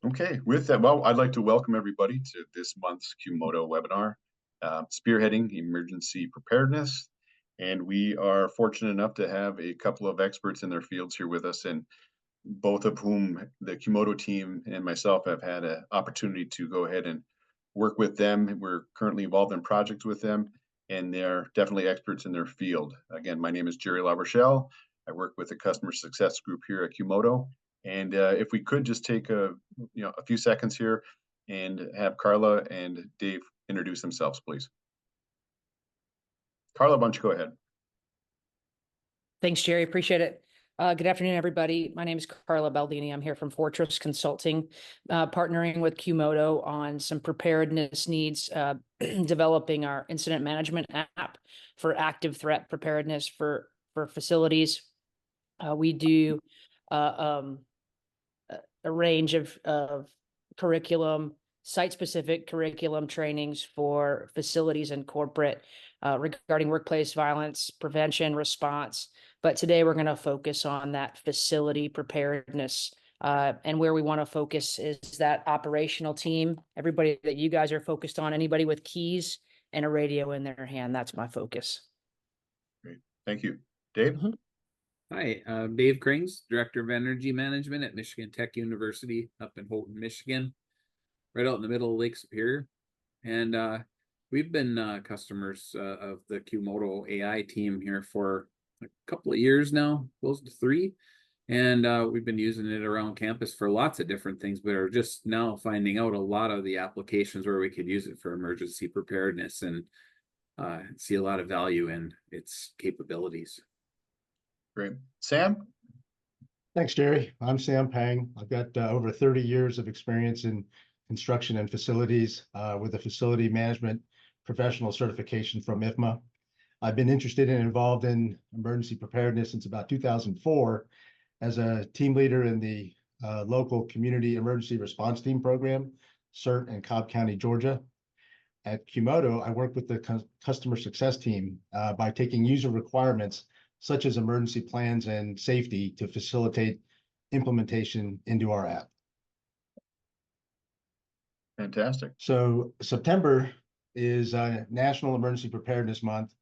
Okay, with that, well, I'd like to welcome everybody to this month's QModo webinar, Spearheading Emergency Preparedness. And we are fortunate enough to have a couple of experts in their fields here with us, and both of whom the QModo team and myself have had an opportunity to go ahead and work with them. We're currently involved in projects with them, and they're definitely experts in their field. Again, my name is Jerry LaRochelle. I work with the customer success group here at QModo. And if we could just take a few seconds here and have Karla and Dave introduce themselves, please. Karla, why don't you go ahead? Thanks, Jerry. Appreciate it. Good afternoon, everybody. My name is Karla Baldini. I'm here from Fortress Consulting, partnering with QModo on some preparedness needs, developing our incident management app for active threat preparedness for facilities. We do a range of curriculum, site-specific curriculum trainings for facilities and corporate regarding workplace violence, prevention, response. But today we're going to focus on that facility preparedness. And where we want to focus is that operational team, everybody that you guys are focused on, anybody with keys and a radio in their hand. That's my focus. Great. Thank you. Dave? Mm-hmm. Hi, Dave Krings, Director of Energy Management at Michigan Tech University up in Houghton, Michigan, right out in the middle of Lake Superior. And we've been customers of the QModo AI team here for a couple of years now, close to 3. And we've been using it around campus for lots of different things, but are just now finding out a lot of the applications where we could use it for emergency preparedness and see a lot of value in its capabilities. Great. Sam? Thanks, Jerry. I'm Sam Peng. I've got over 30 years of experience in construction and facilities with a facility management professional certification from IFMA. I've been interested and involved in emergency preparedness since about 2004 as a team leader in the local community emergency response team program, CERT in Cobb County, Georgia. At QModo, I work with the customer success team by taking user requirements such as emergency plans and safety to facilitate implementation into our app. Fantastic. So September is National Emergency Preparedness Month.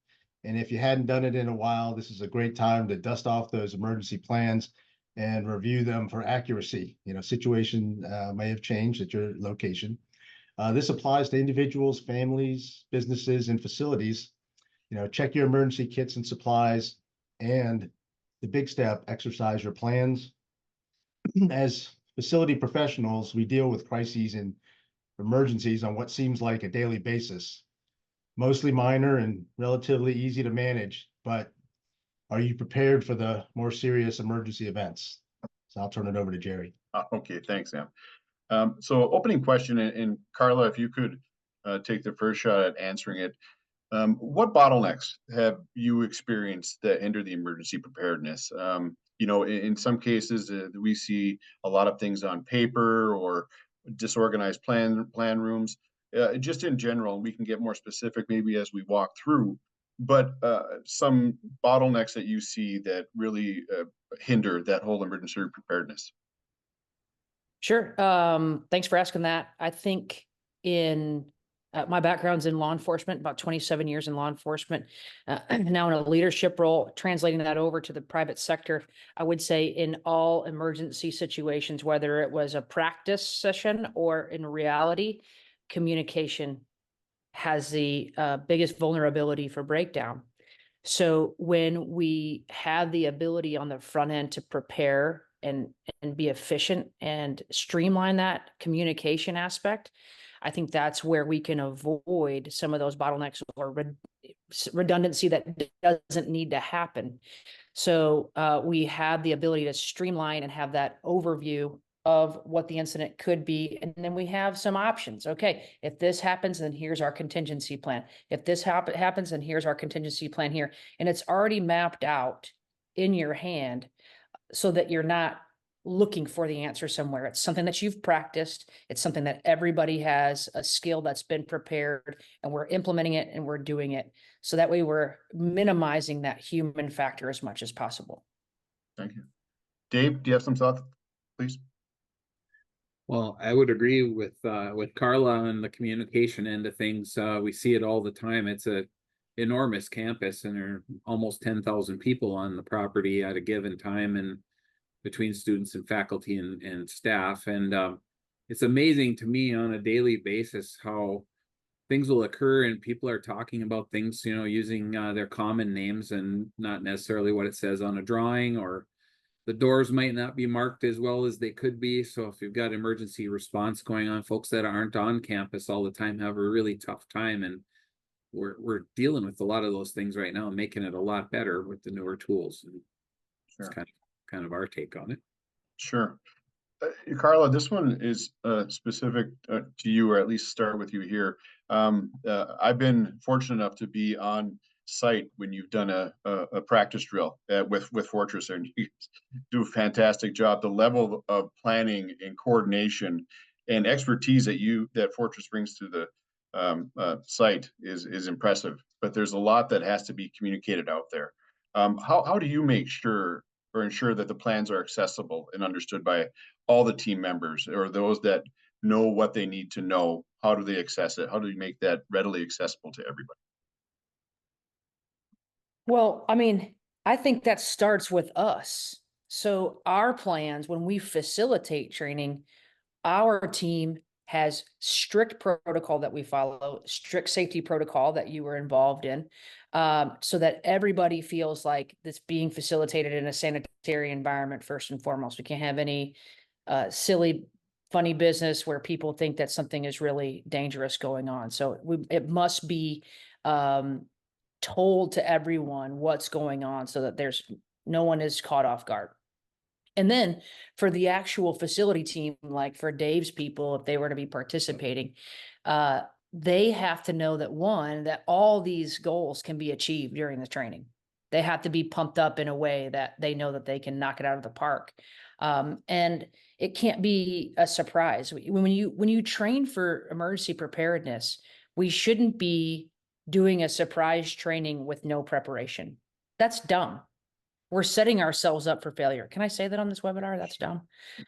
And if you hadn't done it in a while, this is a great time to dust off those emergency plans and review them for accuracy. Situation may have changed at your location. This applies to individuals, families, businesses, and facilities. Check your emergency kits and supplies. And the big step, exercise your plans. As facility professionals, we deal with crises and emergencies on what seems like a daily basis. Mostly minor and relatively easy to manage, but are you prepared for the more serious emergency events? So I'll turn it over to Jerry. Okay, thanks, Sam. So opening question, and Karla, if you could take the first shot at answering it. What bottlenecks have you experienced that hinder the emergency preparedness? In some cases, we see a lot of things on paper or disorganized plan rooms. Just in general, we can get more specific maybe as we walk through, but some bottlenecks that you see that really hinder that whole emergency preparedness. Sure. Thanks for asking that. I think my background's in law enforcement, about 27 years in law enforcement, now in a leadership role, translating that over to the private sector. I would say in all emergency situations, whether it was a practice session or in reality, communication has the biggest vulnerability for breakdown. So when we have the ability on the front end to prepare and be efficient and streamline that communication aspect, I think that's where we can avoid some of those bottlenecks or redundancy that doesn't need to happen. So we have the ability to streamline and have that overview of what the incident could be. And then we have some options. Okay, if this happens, then here's our contingency plan. If this happens, then here's our contingency plan here. And it's already mapped out in your hand so that you're not looking for the answer somewhere. It's something that you've practiced. It's something that everybody has a skill that's been prepared, and we're implementing it and we're doing it. So that way we're minimizing that human factor as much as possible. Thank you. Dave, do you have some thoughts, please? Well, I would agree with Karla on the communication end of things. We see it all the time. It's a enormous campus, and there are almost 10,000 people on the property at a given time, and between students and faculty and staff. And it's amazing to me on a daily basis how things will occur and people are talking about things, you know, using their common names and not necessarily what it says on a drawing, or the doors might not be marked as well as they could be. So if you've got emergency response going on, folks that aren't on campus all the time have a really tough time. And we're dealing with a lot of those things right now, making it a lot better with the newer tools. And Sure. it's kind of our take on it. Sure. Karla, this one is specific to you, or at least start with you here. I've been fortunate enough to be on site when you've done a practice drill with Fortress, and you do a fantastic job. The level of planning and coordination and expertise that Fortress brings to the site is impressive. But there's a lot that has to be communicated out there. How do you make sure or ensure that the plans are accessible and understood by all the team members, or those that know what they need to know? How do they access it? How do you make that readily accessible to everybody? Well, I mean, I think that starts with us. So our plans, when we facilitate training, our team has strict protocol that we follow, strict safety protocol that you were involved in, so that everybody feels like it's being facilitated in a sanitary environment first and foremost. We can't have any silly, funny business where people think that something is really dangerous going on. So it must be told to everyone what's going on so that no one is caught off guard. And then for the facility team, like for Dave's people, if they were to be participating, they have to know that all these goals can be achieved during the training. They have to be pumped up in a way that they know that they can knock it out of the park. And it can't be a surprise. When you train for emergency preparedness, we shouldn't be doing a surprise training with no preparation. That's dumb. We're setting ourselves up for failure. Can I say that on this webinar? That's dumb.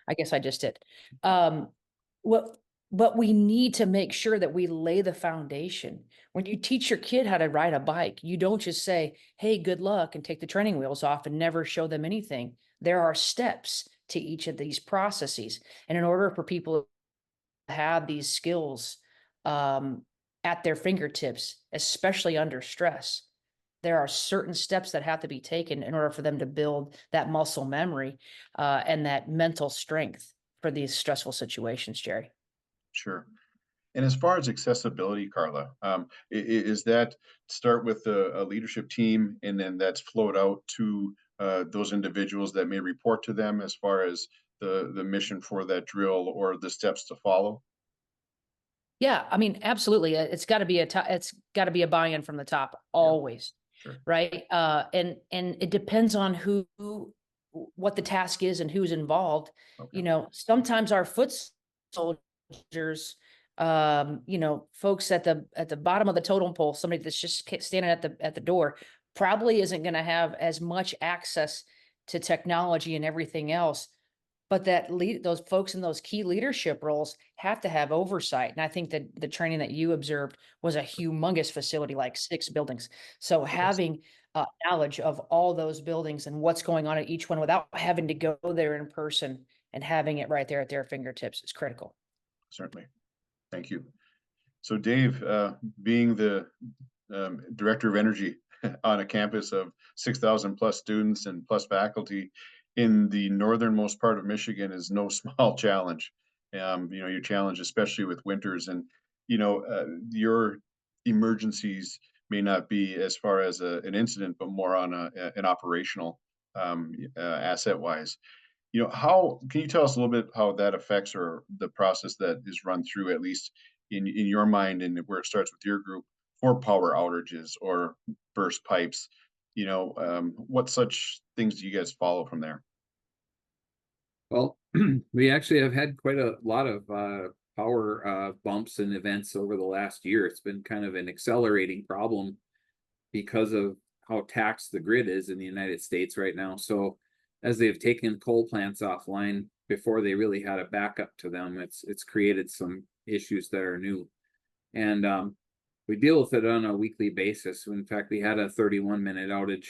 I guess I just did. But we need to make sure that we lay the foundation. When you teach your kid how to ride a bike, you don't just say, hey, good luck, and take the training wheels off and never show them anything. There are steps to each of these processes. And in order for people to have these skills at their fingertips, especially under stress, there are certain steps that have to be taken in order for them to build that muscle memory and that mental strength for these stressful situations, Jerry. Sure. And as far as accessibility, Karla, is that start with a leadership team, and then that's flowed out to those individuals that may report to them as far as the mission for that drill or the steps to follow? Yeah, I mean, absolutely. It's got to be a buy-in from the top always. Sure. Right. And it depends on what the task is and who's involved. Okay. You know, sometimes our foot soldiers, folks at the bottom of the totem pole, somebody that's just standing at the door, probably isn't going to have as much access to technology and everything else. But those folks in those key leadership roles have to have oversight. And I think that the training that you observed was a humongous facility, like 6 buildings. So having knowledge of all those buildings and what's going on at each one without having to go there in person and having it right there at their fingertips is critical. Certainly. Thank you. So Dave, being the director of energy on a campus of 6,000 plus students and plus faculty in the northernmost part of Michigan is no small challenge. Your challenge, especially with winters, and your emergencies may not be as far as an incident, but more on an operational asset wise. How can you tell us a little bit how that affects, or the process that is run through, at least in your mind, and where it starts with your group, for power outages or burst pipes? What such things do you guys follow from there? Well, we actually have had quite a lot of power bumps and events over the last year. It's been kind of an accelerating problem because of how taxed the grid is in the United States right now. So as they've taken coal plants offline, before they really had a backup to them. It's created some issues that are new, and we deal with it on a weekly basis. In fact, we had a 31-minute outage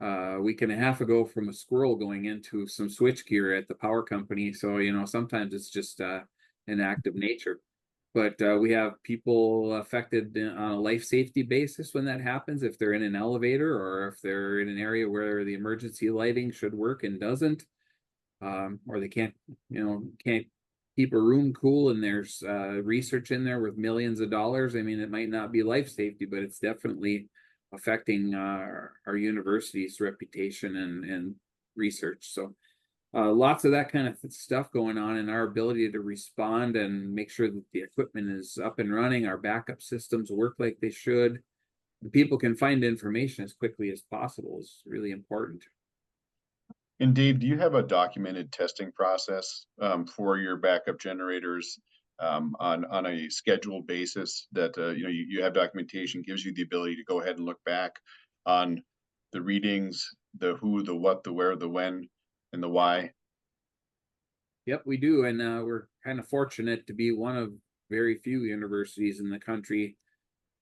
a week and a half ago from a squirrel going into some switch gear at the power company. So, you know, sometimes it's just an act of nature. But we have people affected on a life safety basis when that happens, if they're in an elevator or if they're in an area where the emergency lighting should work and doesn't, or they can't keep a room cool, and there's research in there with millions of dollars. I mean, it might not be life safety, but it's definitely affecting our university's reputation and research. So lots of that kind of stuff going on, and our ability to respond and make sure that the equipment is up and running, our backup systems work like they should, and people can find information as quickly as possible is really important. And Dave, do you have a documented testing process for your backup generators on a scheduled basis that you have documentation, gives you the ability to go ahead and look back on the readings, the who, the what, the where, the when, and the why? Yep, we do, and we're kind of fortunate to be one of very few universities in the country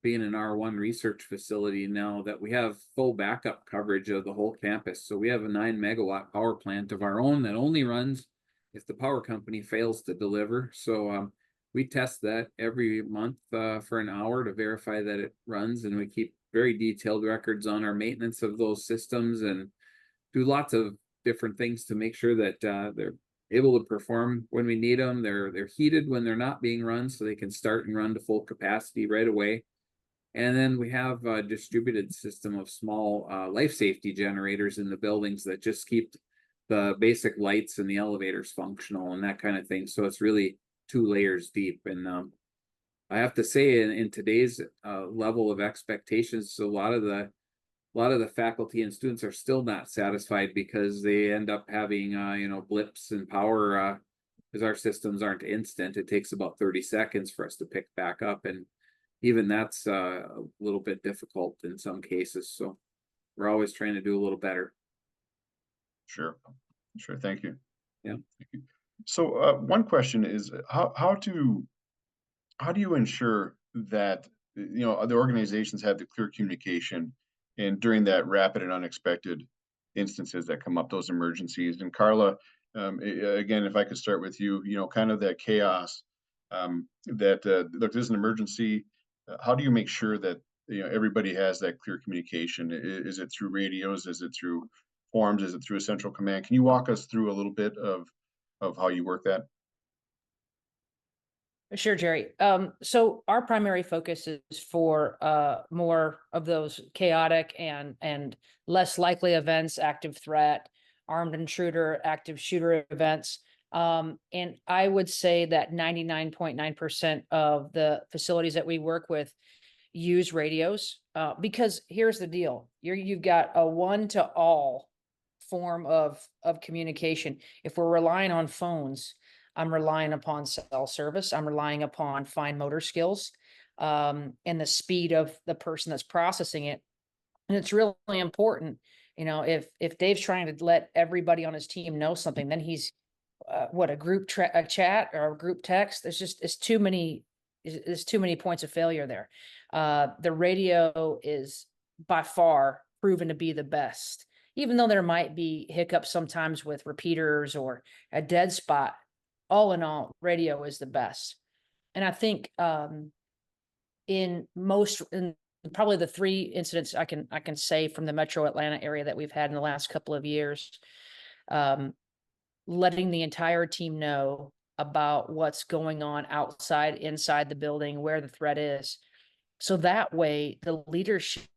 being an R1 research facility now that we have full backup coverage of the whole campus. So we have a 9-megawatt power plant of our own that only runs if the power company fails to deliver. So we test that every month for an hour to verify that it runs, and we keep very detailed records on our maintenance of those systems and do lots of different things to make sure that they're able to perform when we need them. They're heated when they're not being run, so they can start and run to full capacity right away. And then we have a distributed system of small life safety generators in the buildings that just keep the basic lights and the elevators functional and that kind of thing. So it's really 2 layers deep. And I have to say, in today's level of expectations, a lot of the faculty and students are still not satisfied because they end up having blips in power because our systems aren't instant. It takes about 30 seconds for us to pick back up, and even that's a little bit difficult in some cases. So we're always trying to do a little better. Sure. Thank you. Yeah. Thank you. So one question is how do you ensure that the organizations have the clear communication and during that rapid and unexpected instances that come up, those emergencies? And Karla, again, if I could start with you, kind of that chaos that look, there's an emergency. How do you make sure that everybody has that clear communication? Is it through radios? Is it through forms? Is it through a central command? Can you walk us through a little bit of how you work that? Sure, Jerry. So our primary focus is for more of those chaotic and less likely events, active threat, armed intruder, active shooter events. And I would say that 99.9% of the facilities that we work with use radios, because here's the deal. You've got a one-to-all form of communication. If we're relying on phones, I'm relying upon cell service. I'm relying upon fine motor skills, and the speed of the person that's processing it. And it's really important, if Dave's trying to let everybody on his team know something, then he's a group chat or a group text. It's too many. There's too many points of failure there. The radio is by far proven to be the best, even though there might be hiccups sometimes with repeaters or a dead spot. All in all, radio is the best. And I think in probably the 3 incidents I can say from the Metro Atlanta area that we've had in the last couple of years, letting the entire team know about what's going on outside, inside the building, where the threat is. So that way the leadership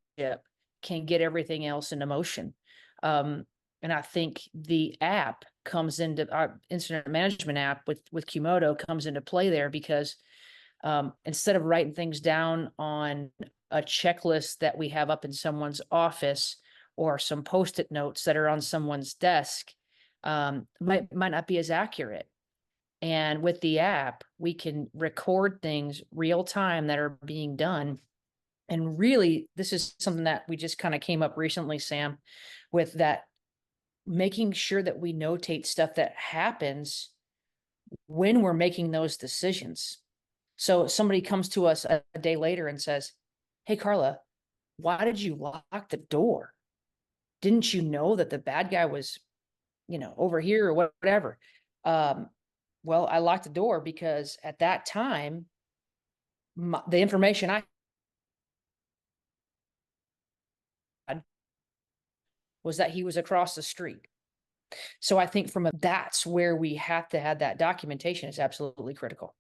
can get everything else into motion. And I think the app comes into our incident management app with QModo comes into play there because instead of writing things down on a checklist that we have up in someone's office or some Post-it notes that are on someone's desk, might not be as accurate. And with the app, we can record things real time that are being done. And really, this is something that we just kind of came up recently, Sam, with that making sure that we notate stuff that happens when we're making those decisions. So somebody comes to us a day later and says, "Hey, Karla, why did you lock the door? Didn't you know that the bad guy was, over here or whatever?" Well, I locked the door because at that time, the information I had was that he was across the street. So I think that's where we have to have that documentation is absolutely critical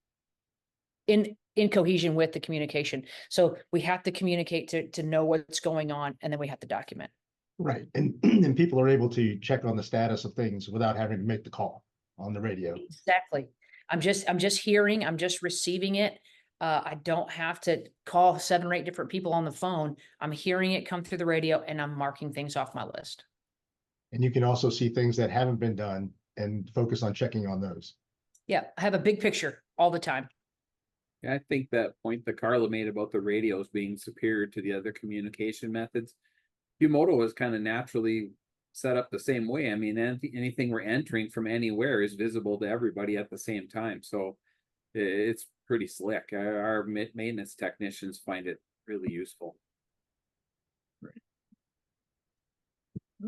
in cohesion with the communication. So we have to communicate to know what's going on, and then we have to document. Right. And and people are able to check on the status of things without having to make the call on the radio. Exactly. I'm just hearing, I'm just receiving it. I don't have to call 7 or 8 different people on the phone. I'm hearing it come through the radio and I'm marking things off my list. And you can also see things that haven't been done and focus on checking on those. Yeah, I have a big picture all the time. Yeah, I think that point that Karla made about the radios being superior to the other communication methods, QModo was kind of naturally set up the same way. I mean, anything we're entering from anywhere is visible to everybody at the same time. So it's pretty slick. Our maintenance technicians find it really useful. Right.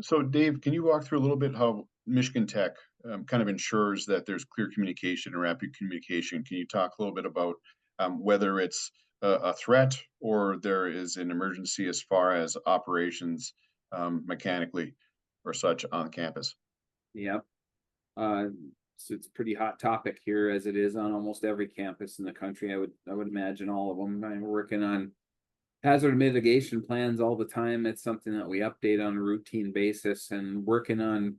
So Dave, can you walk through a little bit how Michigan Tech kind of ensures that there's clear communication and rapid communication? Can you talk a little bit about whether it's a threat or there is an emergency as far as operations mechanically or such on campus? Yep. So it's a pretty hot topic here, as it is on almost every campus in the country. I would imagine all of them. I'm working on hazard mitigation plans all the time. It's something that we update on a routine basis, and working on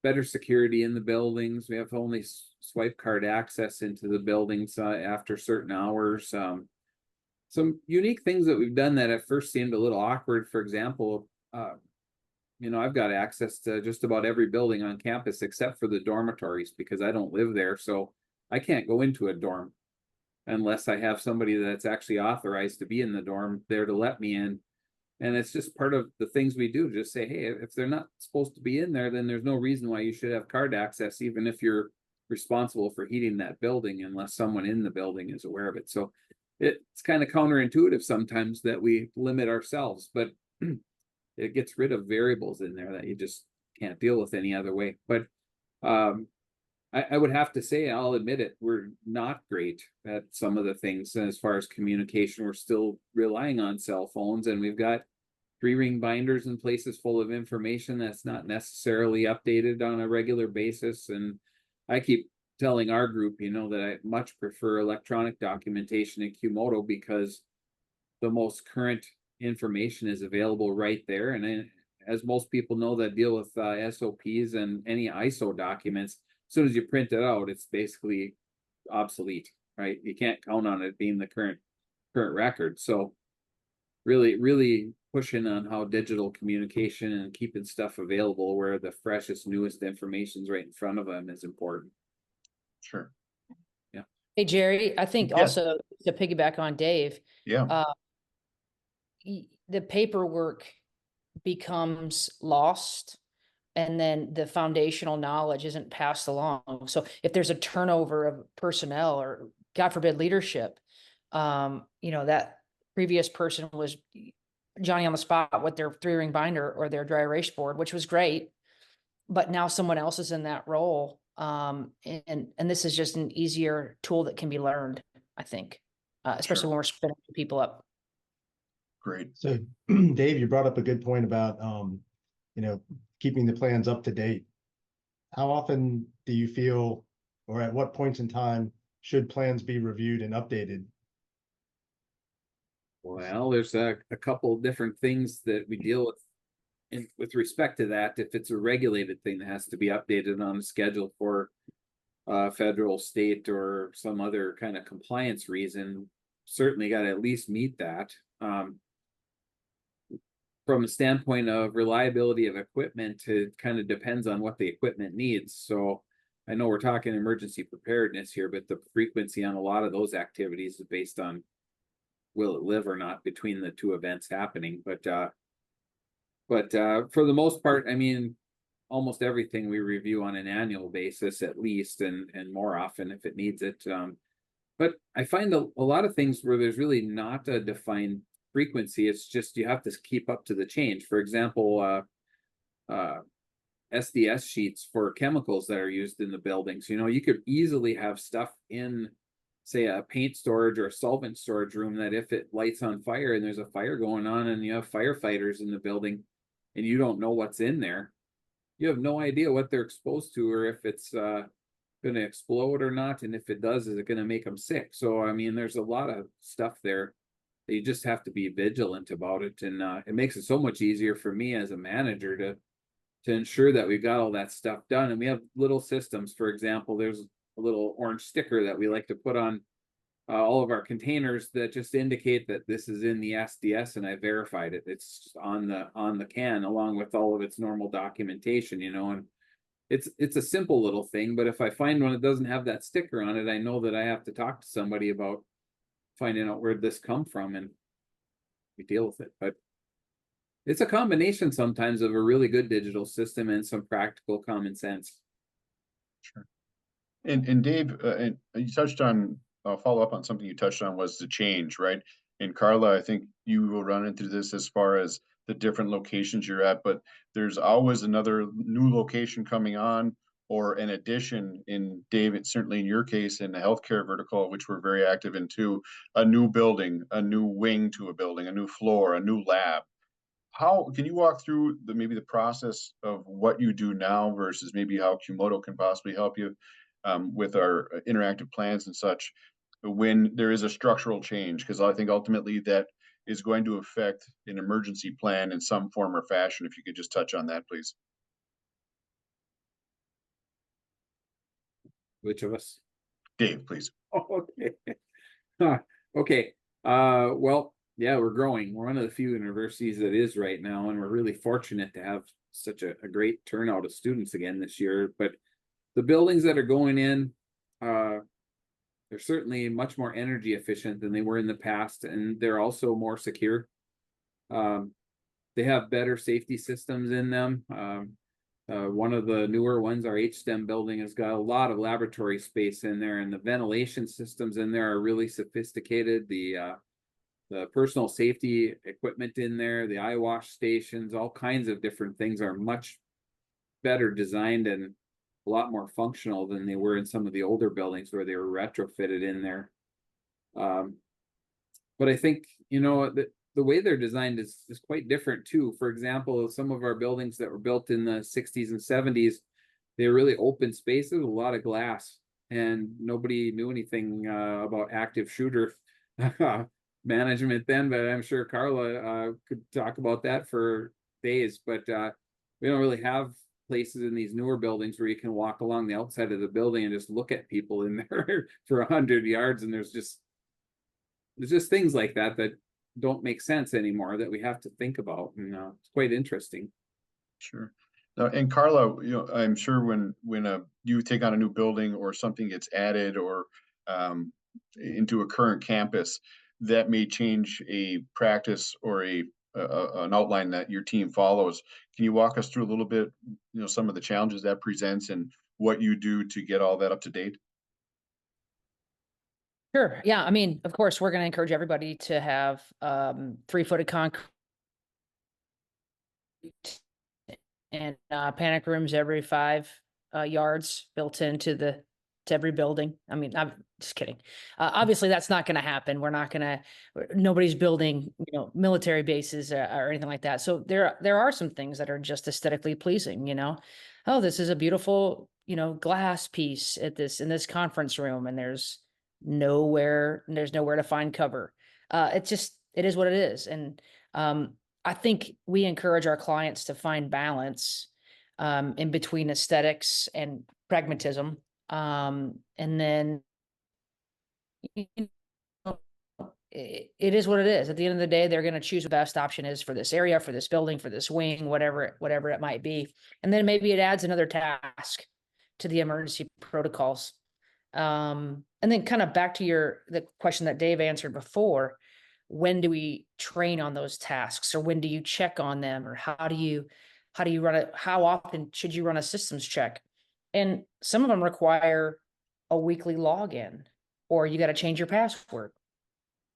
better security in the buildings. We have only swipe card access into the buildings after certain hours. Some unique things that we've done that at first seemed a little awkward. For example, I've got access to just about every building on campus except for the dormitories because I don't live there. So I can't go into a dorm unless I have somebody that's actually authorized to be in the dorm there to let me in. And it's just part of the things we do. Just say, hey, if they're not supposed to be in there, then there's no reason why you should have card access, even if you're responsible for heating that building, unless someone in the building is aware of it. So it's kind of counterintuitive sometimes that we limit ourselves, but it gets rid of variables in there that you just can't deal with any other way. But I would have to say, I'll admit it, we're not great at some of the things as far as communication. We're still relying on cell phones, and we've got 3-ring binders in places full of information that's not necessarily updated on a regular basis. And I keep telling our group, that I much prefer electronic documentation in QModo because the most current information is available right there. And as most people know that deal with SOPs and any ISO documents, as soon as you print it out, it's basically obsolete, right? You can't count on it being the current record. So really pushing on how digital communication and keeping stuff available where the freshest, newest information's right in front of them is important. Sure. Yeah. Hey, Jerry, I think also to piggyback on Dave, Yeah. The paperwork becomes lost and then the foundational knowledge isn't passed along. So if there's a turnover of personnel or God forbid leadership, that previous person was Johnny on the spot with their 3-ring binder or their dry erase board, which was great, but now someone else is in that role. And this is just an easier tool that can be learned, I think, especially when we're spinning people up. Great. So Dave, you brought up a good point about, keeping the plans up to date. How often do you feel, or at what points in time should plans be reviewed and updated? Well, there's a couple different things that we deal with with respect to that. If it's a regulated thing that has to be updated on a schedule for federal, state, or some other kind of compliance reason, certainly got to at least meet that. From a standpoint of reliability of equipment, it kind of depends on what the equipment needs. So I know we're talking emergency preparedness here, but the frequency on a lot of those activities is based on will it live or not between the two events happening. But for the most part, I mean, almost everything we review on an annual basis at least, and more often if it needs it. But I find a lot of things where there's really not a defined frequency. It's just you have to keep up to the change. For example, SDS sheets for chemicals that are used in the buildings. You know, you could easily have stuff in, say, a paint storage or a solvent storage room that if it lights on fire and there's a fire going on and you have firefighters in the building and you don't know what's in there, you have no idea what they're exposed to, or if it's going to explode or not. And if it does, is it going to make them sick? So, I mean, there's a lot of stuff there that you just have to be vigilant about it. And it makes it so much easier for me as a manager to ensure that we've got all that stuff done. And we have little systems. For example, there's a little orange sticker that we like to put on all of our containers that just indicate that this is in the SDS and I verified it. It's on the can along with all of its normal documentation, you know. And it's a simple little thing, but if I find one that doesn't have that sticker on it, I know that I have to talk to somebody about finding out where this come from, and we deal with it. But it's a combination sometimes of a really good digital system and some practical common sense. Sure. And Dave, and you touched on, I'll follow up on something you touched on, was the change, right? And Karla, I think you will run into this as far as the different locations you're at, but there's always another new location coming on, or an addition. In David, certainly in your case, in the healthcare vertical, which we're very active in too, a new building, a new wing to a building, a new floor, a new lab. How can you walk through maybe the process of what you do now versus maybe how QModo can possibly help you with our interactive plans and such when there is a structural change? Because I think ultimately that is going to affect an emergency plan in some form or fashion. If you could just touch on that, please. Which of us? Dave, please. Oh, okay. Okay. Well, yeah, we're growing. We're one of the few universities that is right now, and we're really fortunate to have such a great turnout of students again this year. But the buildings that are going in, they're certainly much more energy efficient than they were in the past, and they're also more secure. They have better safety systems in them. One of the newer ones, our HSTEM building, has got a lot of laboratory space in there, and the ventilation systems in there are really sophisticated. The personal safety equipment in there, the eye wash stations, all kinds of different things are much better designed and a lot more functional than they were in some of the older buildings where they were retrofitted in there. But I think, you know, the way they're designed is quite different too. For example, some of our buildings that were built in the 60s and 70s, they were really open spaces, a lot of glass, and nobody knew anything about active shooter management then. But I'm sure Karla could talk about that for days. But we don't really have places in these newer buildings where you can walk along the outside of the building and just look at people in there for 100 yards, and there's just things like that don't make sense anymore that we have to think about, and it's quite interesting. Sure. Now, and Karla, you know, I'm sure when you take on a new building or something gets added or into a current campus, that may change a practice or an outline that your team follows. Can you walk us through a little bit, you know, some of the challenges that presents and what you do to get all that up to date? Sure. Yeah. I mean, of course, we're going to encourage everybody to have 3-footed concrete and panic rooms every 5 yards built into every building. I mean, I'm just kidding. Obviously, that's not going to happen. We're not going to. Nobody's building, you know, military bases or anything like that. So there are some things that are just aesthetically pleasing. You know, oh, this is a beautiful, you know, glass piece in this conference room, and there's nowhere to find cover. It is what it is. And I think we encourage our clients to find balance in between aesthetics and pragmatism. And then you know, it is what it is. At the end of the day, they're going to choose the best option is for this area, for this building, for this wing, whatever it might be. And then maybe it adds another task to the emergency protocols. And then kind of back to the question that Dave answered before, when do we train on those tasks, or when do you check on them, or how do you How do you run it? How often should you run a systems check? And some of them require a weekly login, or you got to change your password.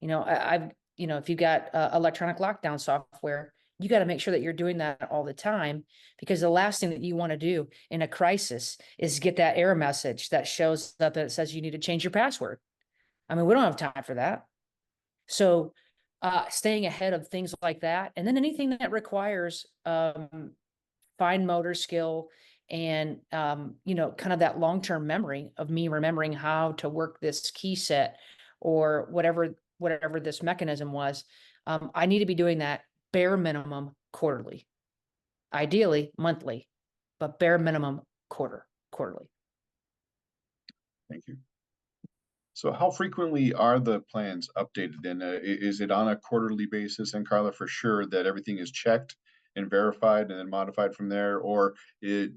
I've, if you've got electronic lockdown software, you got to make sure that you're doing that all the time, because the last thing that you want to do in a crisis is get that error message that shows up that says you need to change your password. I mean, we don't have time for that. So staying ahead of things like that, and then anything that requires fine motor skill and kind of that long-term memory of me remembering how to work this key set or whatever this mechanism was. I need to be doing that bare minimum quarterly, ideally monthly, but bare minimum quarterly. Thank you. So how frequently are the plans updated? And is it on a quarterly basis? And Karla, for sure that everything is checked and verified and then modified from there? Or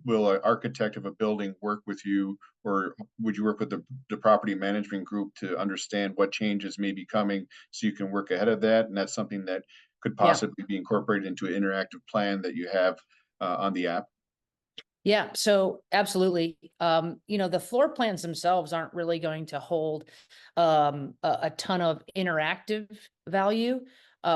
will an architect of a building work with you, or would you work with the property management group to understand what changes may be coming so you can work ahead of that? And that's something that could possibly be incorporated into an interactive plan that you have on the app? Yeah, so absolutely. The floor plans themselves aren't really going to hold a ton of interactive value,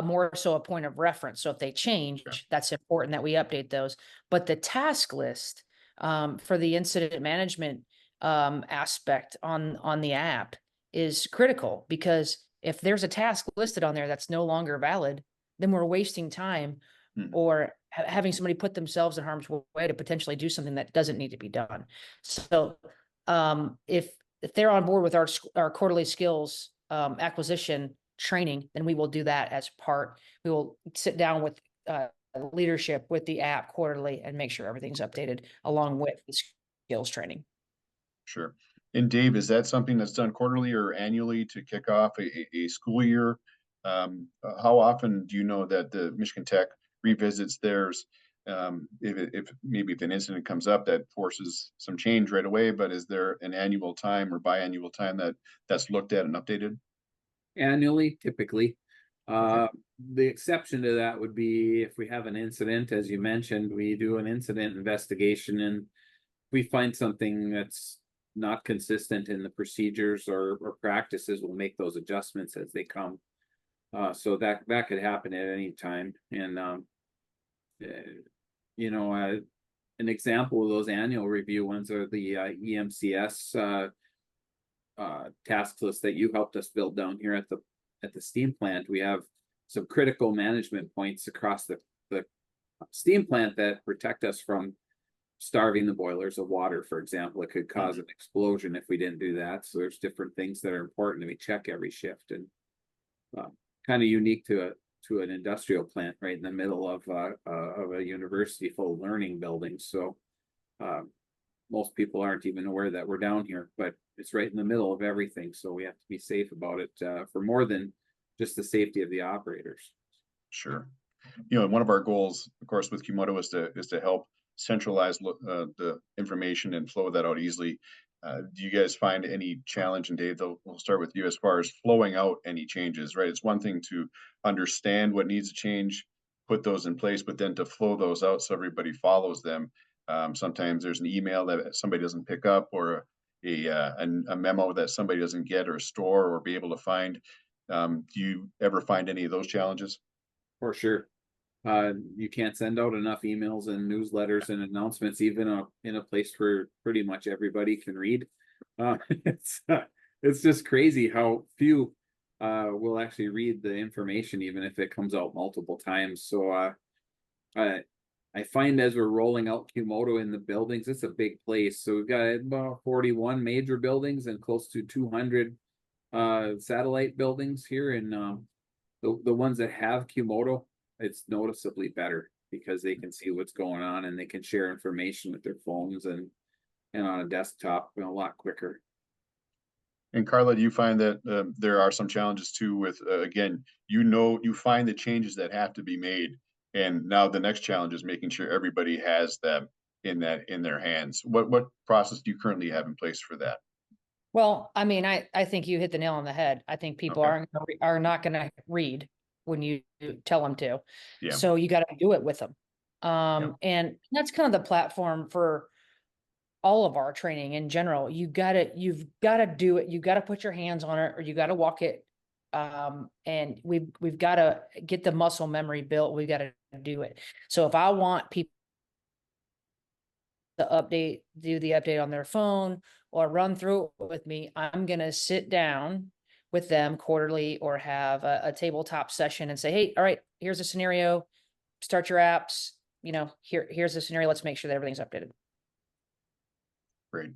more so a point of reference. So if they change, that's important that we update those. But the task list for the incident management aspect on the app is critical, because if there's a task listed on there that's no longer valid, then we're wasting time or having somebody put themselves in harm's way to potentially do something that doesn't need to be done. So if they're on board with our quarterly skills acquisition training, then we will do that as part. We will sit down with leadership with the app quarterly and make sure everything's updated along with the skills training. Sure. And Dave, is that something that's done quarterly or annually to kick off a school year? How often do you know that the Michigan Tech revisits theirs? If maybe if an incident comes up that forces some change right away, but is there an annual time or biannual time that's looked at and updated? Annually, typically. Okay. The exception to that would be if we have an incident, as you mentioned, we do an incident investigation, and we find something that's not consistent in the procedures or practices, we'll make those adjustments as they come. So that could happen at any time. And an example of those annual review ones are the EMCS task list that you helped us build down here at the steam plant. We have some critical management points across the steam plant that protect us from starving the boilers of water, for example. It could cause an explosion if we didn't do that. So there's different things that are important that we check every shift, and kind of unique to an industrial plant right in the middle of a university full of learning buildings. So most people aren't even aware that we're down here, but it's right in the middle of everything. So we have to be safe about it for more than just the safety of the operators. Sure. And one of our goals, of course, with QModo is to help centralize the information and flow that out easily. Do you guys find any challenge? And Dave, we'll start with you as far as flowing out any changes, right? It's one thing to understand what needs to change, put those in place, but then to flow those out so everybody follows them. Sometimes there's an email that somebody doesn't pick up, or a memo that somebody doesn't get or store or be able to find. Do you ever find any of those challenges? For sure. You can't send out enough emails and newsletters and announcements, even in a place where pretty much everybody can read. It's just crazy how few will actually read the information, even if it comes out multiple times. So I find as we're rolling out QModo in the buildings, it's a big place. So we've got about 41 major buildings and close to 200 satellite buildings here. And the ones that have QModo, it's noticeably better because they can see what's going on and they can share information with their phones and on a desktop a lot quicker. And Karla, do you find that there are some challenges too with, again, you find the changes that have to be made, and now the next challenge is making sure everybody has them in their hands. What process do you currently have in place for that? Well, I mean, I think you hit the nail on the head. I think people are not going to read when you tell them to. Yeah. So you got to do it with them. And that's kind of the platform for all of our training in general. You've got to do it. You got to put your hands on it, or you got to walk it. And we've got to get the muscle memory built. We've got to do it. So if I want people to do the update on their phone or run through it with me, I'm going to sit down with them quarterly or have a tabletop session and say, hey, all right, here's a scenario, start your apps, here's the scenario. Let's make sure that everything's updated. Great.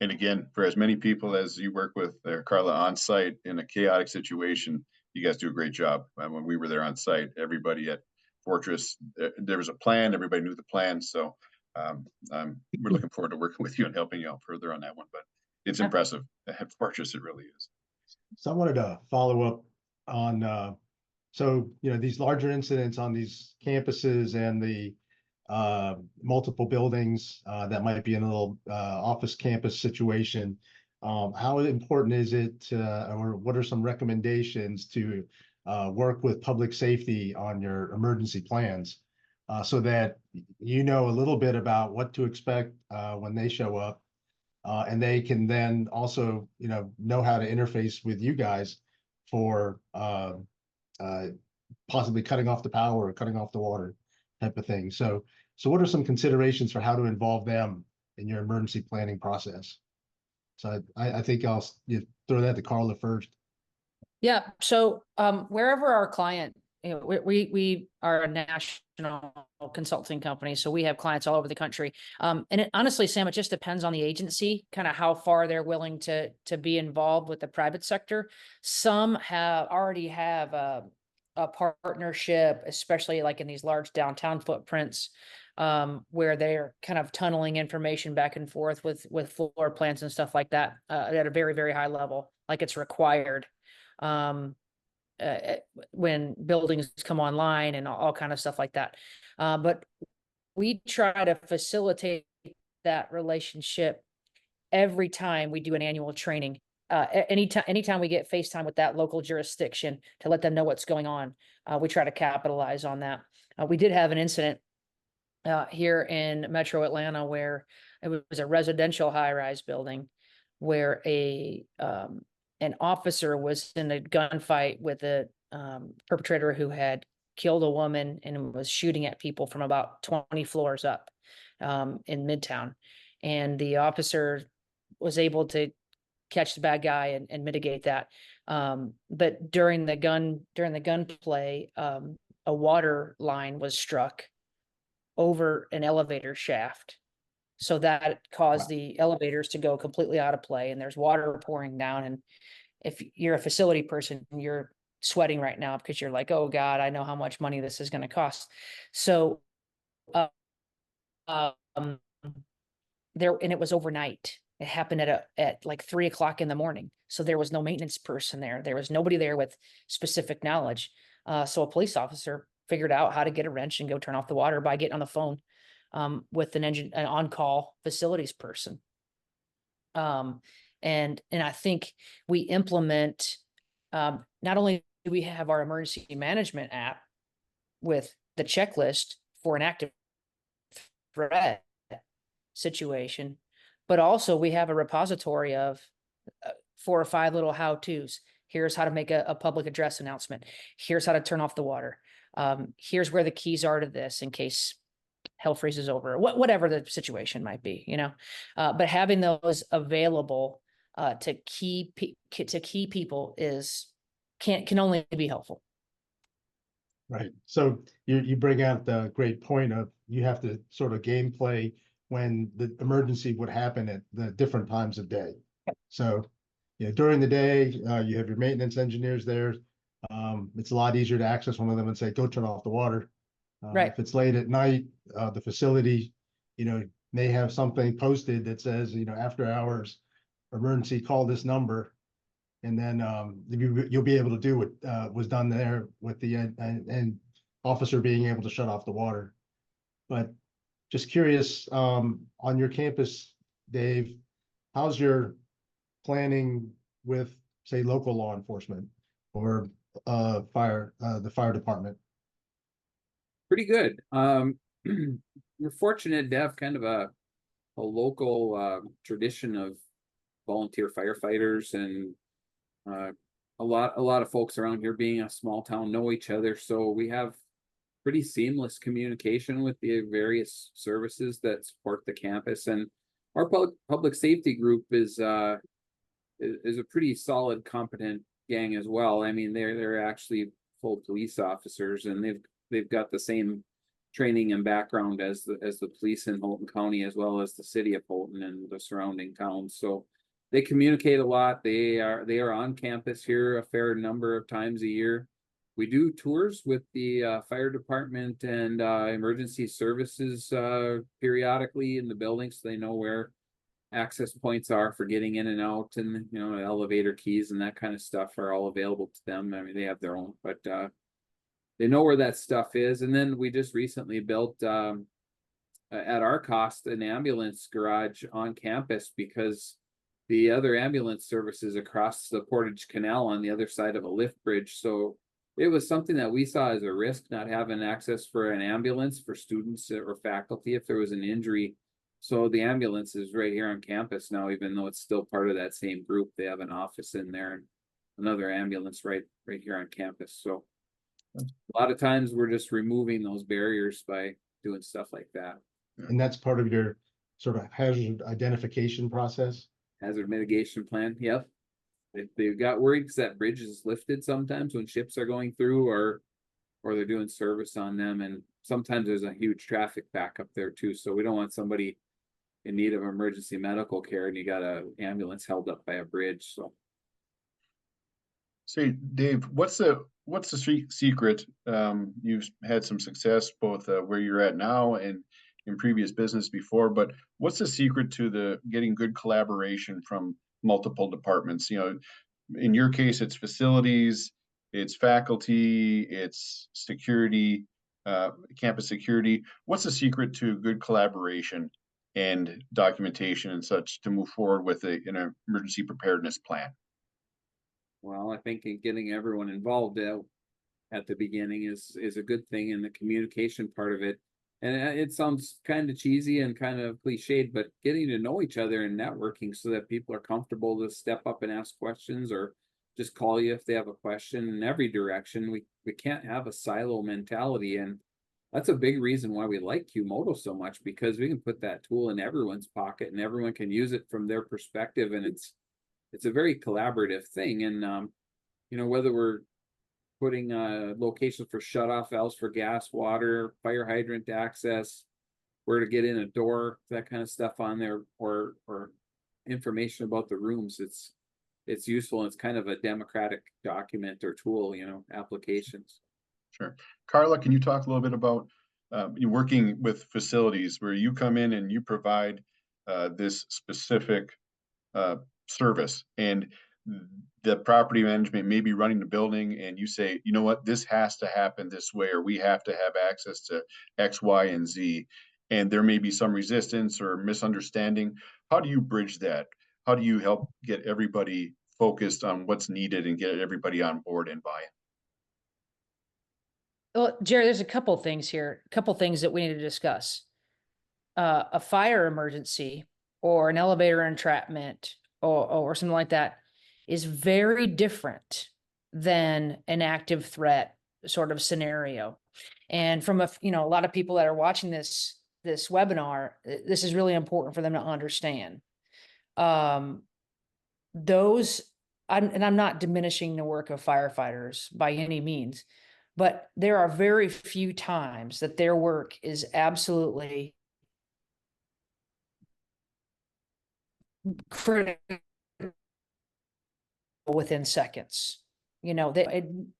And again, for as many people as you work with there, Karla, on site in a chaotic situation, you guys do a great job. When we were there on site, everybody at Fortress, there was a plan, everybody knew the plan. So we're looking forward to working with you and helping you out further on that one, but it's impressive at Fortress. It really is. So I wanted to follow up on, so, these larger incidents on these campuses and the multiple buildings that might be in a little office campus situation. How important is it, or what are some recommendations to work with public safety on your emergency plans so that a little bit about what to expect when they show up, and they can then also know how to interface with you guys for possibly cutting off the power or cutting off the water type of thing. So what are some considerations for how to involve them in your emergency planning process? So I think I'll throw that to Karla first. Yeah. So wherever our client, we are a national consulting company, so we have clients all over the country. And honestly, Sam, it just depends on the agency, kind of how far they're willing to be involved with the private sector. Some already have a partnership, especially like in these large downtown footprints, where they're kind of tunneling information back and forth with floor plans and stuff like that at a very, very high level, like it's required when buildings come online and all kind of stuff like that. But we try to facilitate that relationship every time we do an annual training. Anytime we get FaceTime with that local jurisdiction to let them know what's going on, we try to capitalize on that. We did have an incident here in Metro Atlanta where it was a residential high-rise building where an officer was in a gunfight with a perpetrator who had killed a woman and was shooting at people from about 20 floors up in Midtown. And the officer was able to catch the bad guy and mitigate that. But during the gunplay, a water line was struck over an elevator shaft. So that caused the elevators to go completely out of play, and there's water pouring down. And if you're a facility person, you're sweating right now because you're like, oh God, I know how much money this is going to cost. So, and it was overnight. It happened at like 3 o'clock in the morning. So there was no maintenance person there. There was nobody there with specific knowledge. So a police officer figured out how to get a wrench and go turn off the water by getting on the phone with an on-call facilities person. And I think we implement, not only do we have our emergency management app with the checklist for an active threat situation, but also we have a repository of 4 or 5 little how-tos. Here's how to make a public address announcement. Here's how to turn off the water. Here's where the keys are to this in case hell freezes over, whatever the situation might be, but having those available to key people can only be helpful. Right. So you bring out the great point of you have to sort of gameplay when the emergency would happen at the different times of day. So, during the day, you have your maintenance engineers there. It's a lot easier to access one of them and say, go turn off the water. Right. If it's late at night, the facility, may have something posted that says, after hours, emergency, call this number. And then you'll be able to do what was done there with the and officer being able to shut off the water. But just curious, on your campus, Dave, how's your planning with, say, local law enforcement or the fire department? Pretty good. we're fortunate to have kind of a local tradition of volunteer firefighters, and a lot of folks around here, being a small town, know each other. So we have pretty seamless communication with the various services that support the campus. And our public safety group is a pretty solid, competent gang as well. I mean, they're actually full police officers, and they've got the same training and background as the police in Holton County, as well as the city of Holton and the surrounding towns. So they communicate a lot. They are on campus here a fair number of times a year. We do tours with the fire department and emergency services periodically in the building, so they know where access points are for getting in and out, and elevator keys and that kind of stuff are all available to them. I mean, they have their own, but they know where that stuff is. And then we just recently built at our cost an ambulance garage on campus, because the other ambulance services across the Portage Canal on the other side of a lift bridge. So it was something that we saw as a risk, not having access for an ambulance for students or faculty if there was an injury. So the ambulance is right here on campus now, even though it's still part of that same group. They have an office in there and another ambulance right here on campus. So a lot of times we're just removing those barriers by doing stuff like that. And that's part of your sort of hazard identification process? Hazard mitigation plan. Yep. They've got worried because that bridge is lifted sometimes when ships are going through, or they're doing service on them. And sometimes there's a huge traffic back up there too. So we don't want somebody in need of emergency medical care and you got an ambulance held up by a bridge. So say, Dave, what's the secret? You've had some success both where you're at now and in previous business before, but what's the secret to the getting good collaboration from multiple departments? In your case, it's facilities, it's faculty, it's security, campus security. What's the secret to good collaboration and documentation and such to move forward with an emergency preparedness plan? Well, I think getting everyone involved at the beginning is a good thing, and the communication part of it. And it sounds kind of cheesy and kind of cliched, but getting to know each other and networking so that people are comfortable to step up and ask questions, or just call you if they have a question in every direction. We can't have a silo mentality, and that's a big reason why we like QModo so much, because we can put that tool in everyone's pocket and everyone can use it from their perspective, and it's a very collaborative thing. And whether we're putting locations for shut-off valves for gas, water, fire hydrant access, where to get in a door, that kind of stuff on there, or information about the rooms, it's useful, and it's kind of a democratic document or tool, applications. Sure. Karla, can you talk a little bit about you working with facilities where you come in and you provide this specific service, and the property management may be running the building, and you say, you know what, this has to happen this way, or we have to have access to X, Y, and Z, and there may be some resistance or misunderstanding. How do you bridge that? How do you help get everybody focused on what's needed and get everybody on board and buy-in? Well, Jerry, there's a couple things here, a couple things that we need to discuss. A fire emergency or an elevator entrapment or something like that is very different than an active threat sort of scenario. And from a lot of people that are watching this webinar, this is really important for them to understand. I'm not diminishing the work of firefighters by any means, but there are very few times that their work is absolutely critical within seconds. And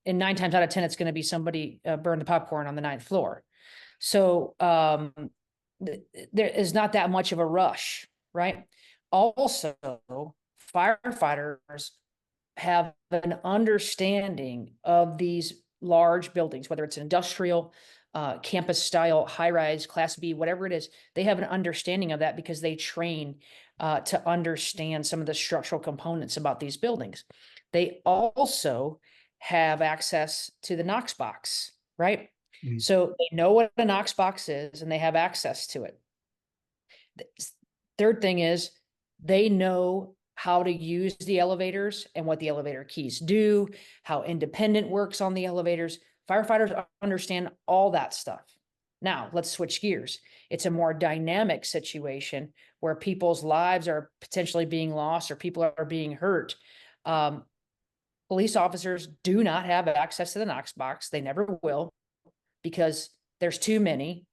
9 times out of 10, it's going to be somebody burn the popcorn on the 9th floor. So there is not that much of a rush, right? Also, firefighters have an understanding of these large buildings, whether it's an industrial, campus style, high rise, class B, whatever it is. They have an understanding of that because they train to understand some of the structural components about these buildings. They also have access to the Knox box, right? Mhm. So they know what a Knox box is and they have access to it. The third thing is they know how to use the elevators and what the elevator keys do, how independent works on the elevators. Firefighters understand all that stuff. Now, let's switch gears. It's a more dynamic situation where people's lives are potentially being lost or people are being hurt. Police officers do not have access to the Knox box. They never will because there's too many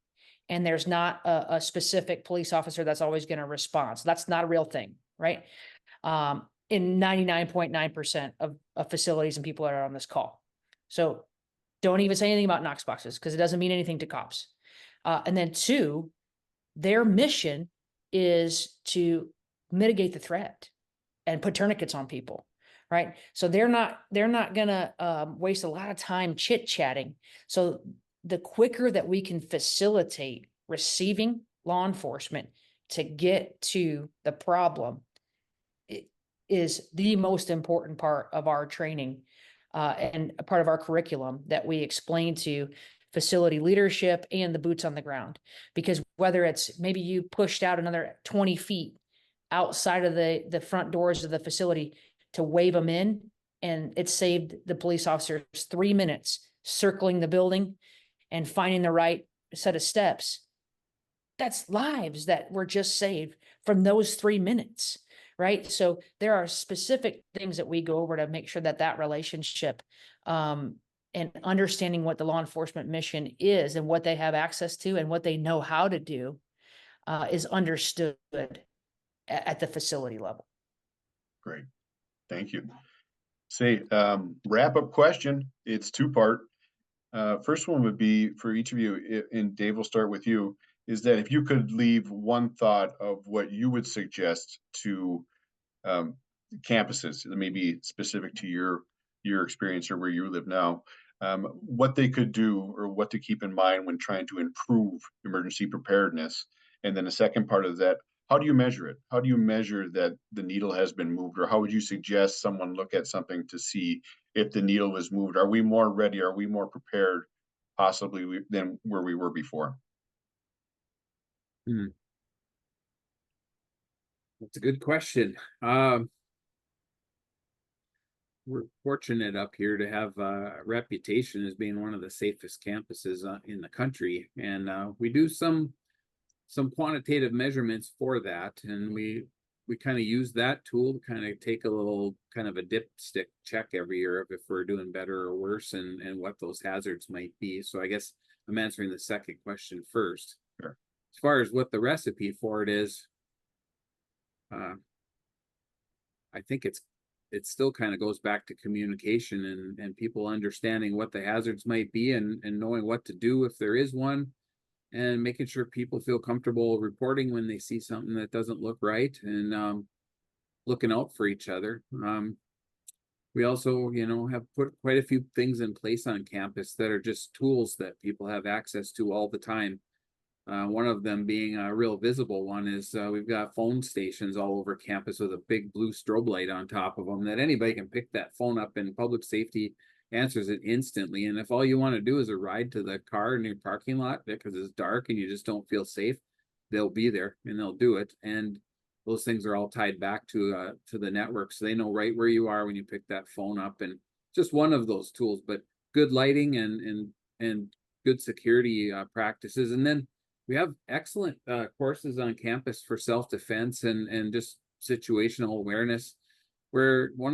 and there's not a specific police officer that's always going to respond. So that's not a real thing, right? In 99.9% of facilities and people that are on this call. So don't even say anything about Knox boxes because it doesn't mean anything to cops. And then two, their mission is to mitigate the threat and put tourniquets on people, right? So they're not gonna waste a lot of time chit-chatting. So the quicker that we can facilitate receiving law enforcement to get to the problem is the most important part of our training and a part of our curriculum that we explain to facility leadership and the boots on the ground. Because whether it's maybe you pushed out another 20 feet outside of the front doors of the facility to wave them in, and it saved the police officers 3 minutes circling the building and finding the right set of steps. That's lives that were just saved from those 3 minutes, right? So there are specific things that we go over to make sure that that relationship and understanding what the law enforcement mission is and what they have access to and what they know how to do is understood at the facility level. Great, thank you. Say, wrap-up question. It's two-part. First one would be for each of you, and Dave, we'll start with you, is that if you could leave one thought of what you would suggest to campuses that may be specific to your experience or where you live now, what they could do or what to keep in mind when trying to improve emergency preparedness. And then the second part of that, how do you measure it? How do you measure that the needle has been moved? Or how would you suggest someone look at something to see if the needle was moved? Are we more ready? Are we more prepared possibly than where we were before? That's a good question. We're fortunate up here to have a reputation as being one of the safest campuses in the country, and we do some quantitative measurements for that, and we kind of use that tool to kind of take a little kind of a dipstick check every year of if we're doing better or worse and what those hazards might be. So I guess I'm answering the second question first. Sure. As far as what the recipe for it is, I think it still kind of goes back to communication and people understanding what the hazards might be and knowing what to do if there is one, and making sure people feel comfortable reporting when they see something that doesn't look right, and looking out for each other. We also, have put quite a few things in place on campus that are just tools that people have access to all the time. One of them being a real visible one is we've got phone stations all over campus with a big blue strobe light on top of them that anybody can pick that phone up, and public safety answers it instantly. And if all you want to do is a ride to the car in your parking lot because it's dark and you just don't feel safe, they'll be there and they'll do it. And those things are all tied back to the network, so they know right where you are when you pick that phone up. And just one of those tools, but good lighting and good security practices. And then we have excellent courses on campus for self-defense and just situational awareness, where one of